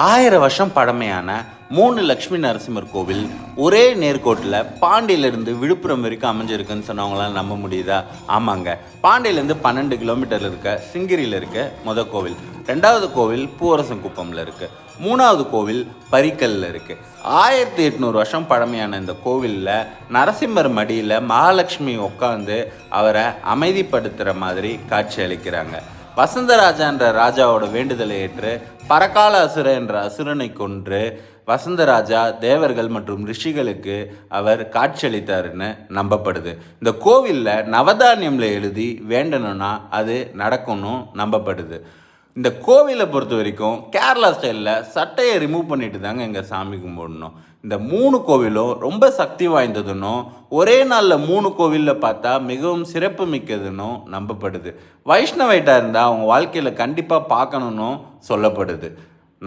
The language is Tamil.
1000 வருஷம் பழமையான 3 லட்சுமி நரசிம்மர் கோவில் ஒரே நேர்கோட்டில் பாண்டியிலிருந்து விழுப்புரம் வரைக்கும் அமைஞ்சிருக்குன்னு சொன்னவங்களாம் நம்ப முடியுதா? ஆமாங்க, பாண்டியிலேருந்து 12 கிலோமீட்டரில் இருக்க சிங்கிரியில் இருக்க முதல் கோவில். 2வது கோவில் பூவரசங்குப்பமில் இருக்குது. 3வது கோவில் பரிக்கல்ல இருக்குது. 1800 வருஷம் பழமையான இந்த கோவிலில் நரசிம்மர் மடியில் மகாலட்சுமி உட்காந்து அவரை அமைதிப்படுத்துகிற மாதிரி காட்சி அளிக்கிறாங்க. வசந்தராஜா என்ற ராஜாவோட வேண்டுதலை ஏற்று பரகால அசுர என்ற அசுரனை கொன்று வசந்தராஜா தேவர்கள் மற்றும் ரிஷிகளுக்கு அவர் காட்சியளித்தாருன்னு நம்பப்படுது. இந்த கோவிலில் நவதானியம்ல எழுதி வேண்டணும்னா அது நடக்கும்னு நம்பப்படுது. இந்த கோவிலை பொறுத்த வரைக்கும் கேரளா ஸ்டைலில் சட்டையை ரிமூவ் பண்ணிட்டு தாங்க எங்கள் சாமி கும்பிடணும். இந்த 3 கோவிலும் ரொம்ப சக்தி வாய்ந்ததுன்னும் ஒரே நாளில் 3 கோவிலில் பார்த்தா மிகவும் சிறப்பு மிக்கதுன்னும் நம்பப்படுது. வைஷ்ணவைட்டாக இருந்தால் அவங்க வாழ்க்கையில் கண்டிப்பாக பார்க்கணுன்னு சொல்லப்படுது.